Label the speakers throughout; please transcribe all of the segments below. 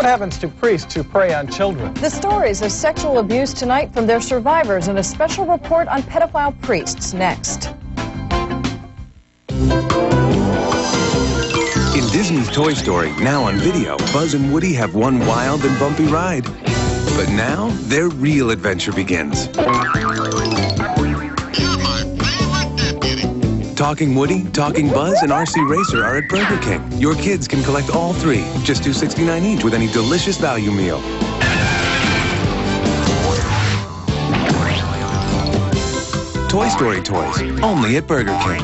Speaker 1: What happens to priests who prey on children?
Speaker 2: The stories of sexual abuse tonight from their survivors in a special report on pedophile priests next.
Speaker 3: In Disney's Toy Story, now on video, Buzz and Woody have one wild and bumpy ride. But now, their real adventure begins. Talking Woody, Talking Buzz, and RC Racer are at Burger King. Your kids can collect all three, just $2.69 each with any delicious value meal. Toy Story toys, only at Burger King.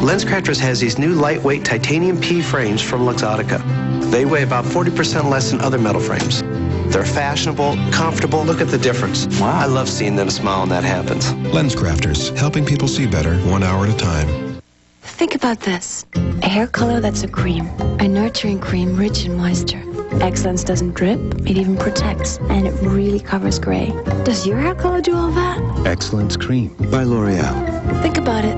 Speaker 4: LensCrafters has these new lightweight titanium P frames from Luxottica. They weigh about 40% less than other metal frames. They're fashionable, comfortable. Look at the difference. Wow. I love seeing them smile when that happens.
Speaker 5: LensCrafters, helping people see better 1 hour at a time.
Speaker 6: Think about this. A hair color that's a cream. A nurturing cream rich in moisture. Excellence doesn't drip, it even protects, and it really covers gray. Does your hair color do all that?
Speaker 5: Excellence Cream by L'Oreal.
Speaker 6: Think about it.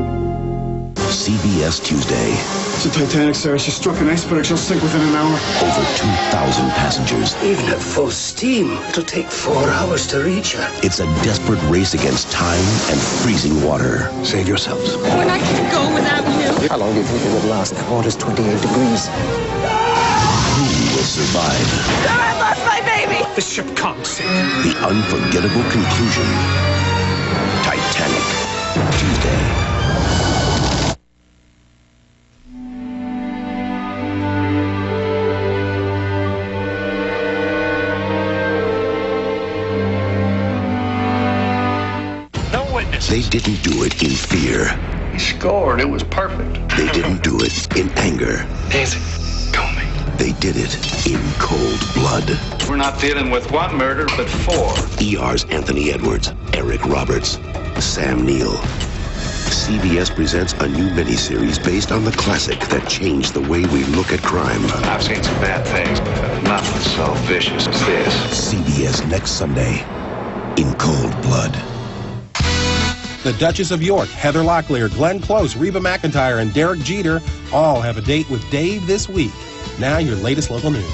Speaker 7: CBS Tuesday.
Speaker 8: It's the Titanic, sir. She struck an iceberg. She'll sink within an hour.
Speaker 7: Over 2,000 passengers.
Speaker 9: Even at full steam, it'll take 4 hours to reach her.
Speaker 7: It's a desperate race against time and freezing water.
Speaker 9: Save yourselves.
Speaker 10: We're not going to go without you.
Speaker 9: How long do you think it would last? The water's 28 degrees.
Speaker 7: Who will survive?
Speaker 10: I lost my baby!
Speaker 8: The ship can't sink.
Speaker 7: The unforgettable conclusion. Titanic. Tuesday. They didn't do it in fear.
Speaker 11: He scored. It was perfect.
Speaker 7: They didn't do it in anger.
Speaker 11: Nancy, call me.
Speaker 7: They did it in cold blood.
Speaker 11: We're not dealing with one murder, but 4.
Speaker 7: ER's Anthony Edwards, Eric Roberts, Sam Neill. CBS presents a new miniseries based on the classic that changed the way we look at crime.
Speaker 11: I've seen some bad things, but nothing so vicious as this.
Speaker 7: CBS next Sunday, in cold blood.
Speaker 12: The Duchess of York, Heather Locklear, Glenn Close, Reba McEntire, and Derek Jeter all have a date with Dave this week. Now your latest local news.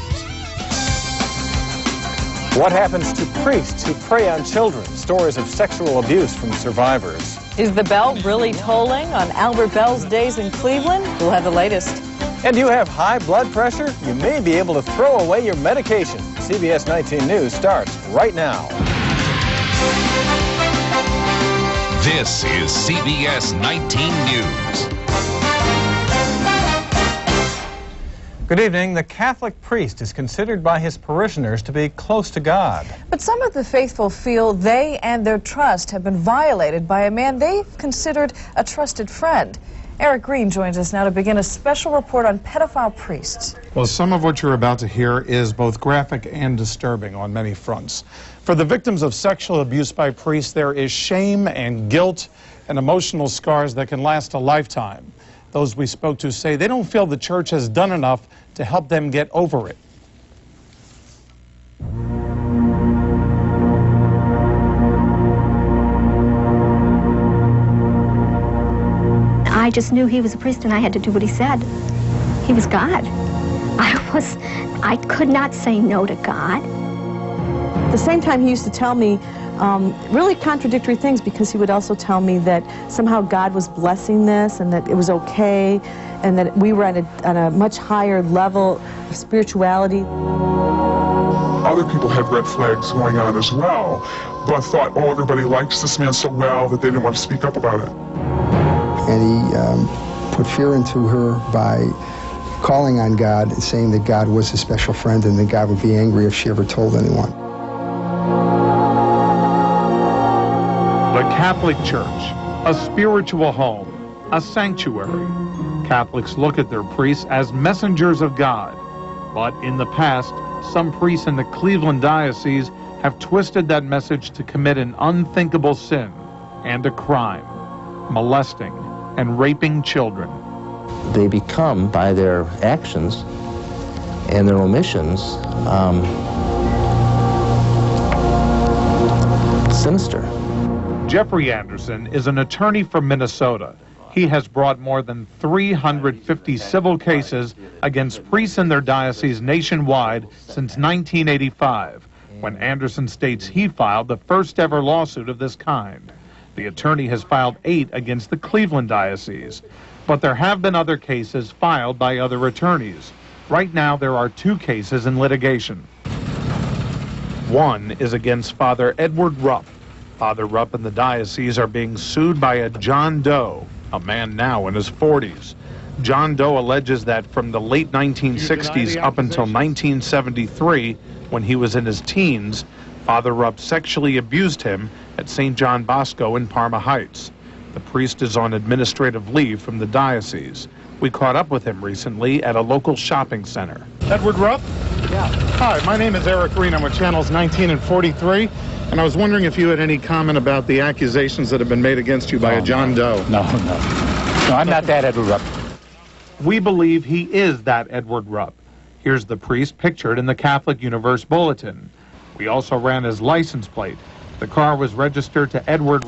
Speaker 1: What happens to priests who prey on children? Stories of sexual abuse from survivors.
Speaker 2: Is the bell really tolling on Albert Bell's days in Cleveland? We'll have the latest.
Speaker 1: And do you have high blood pressure? You may be able to throw away your medication. CBS 19 News starts right now.
Speaker 13: This is CBS 19 News.
Speaker 1: Good evening. The Catholic priest is considered by his parishioners to be close to God.
Speaker 2: But some of the faithful feel they and their trust have been violated by a man they've considered a trusted friend. Eric Green joins us now to begin a special report on pedophile priests.
Speaker 14: Well, some of what you're about to hear is both graphic and disturbing on many fronts. For the victims of sexual abuse by priests, there is shame and guilt and emotional scars that can last a lifetime. Those we spoke to say they don't feel the church has done enough to help them get over it.
Speaker 15: I just knew he was a priest and I had to do what he said. He was God. I could not say no to God.
Speaker 16: At the same time, he used to tell me really contradictory things, because he would also tell me that somehow God was blessing this and that it was okay and that we were at a much higher level of spirituality.
Speaker 17: Other people had red flags going on as well, but thought, oh, everybody likes this man so well that they didn't want to speak up about it.
Speaker 18: And he put fear into her by calling on God and saying that God was a special friend and that God would be angry if she ever told anyone.
Speaker 14: The Catholic Church, a spiritual home, a sanctuary. Catholics look at their priests as messengers of God. But in the past, some priests in the Cleveland diocese have twisted that message to commit an unthinkable sin and a crime, molesting and raping children.
Speaker 19: They become, by their actions and their omissions, sinister.
Speaker 14: Jeffrey Anderson is an attorney from Minnesota. He has brought more than 350 civil cases against priests in their diocese nationwide since 1985, when Anderson states he filed the first ever lawsuit of this kind. The attorney has filed 8 against the Cleveland diocese, but there have been other cases filed by other attorneys. Right now, there are 2 cases in litigation. One is against Father Edward Rupp. Father Rupp and the diocese are being sued by a John Doe, a man now in his 40s. John Doe alleges that from the late 1960s up until 1973, when he was in his teens, Father Rupp sexually abused him at St. John Bosco in Parma Heights. The priest is on administrative leave from the diocese. We caught up with him recently at a local shopping center.
Speaker 20: Edward Rupp?
Speaker 14: Yeah.
Speaker 20: Hi, my name is Eric Green. I'm with channels 19 and 43, and I was wondering if you had any comment about the accusations that have been made against you by a John Doe.
Speaker 21: No, I'm not that Edward Rupp.
Speaker 14: We believe he is that Edward Rupp. Here's the priest pictured in the Catholic Universe Bulletin. We also ran his license plate. The car was registered to Edward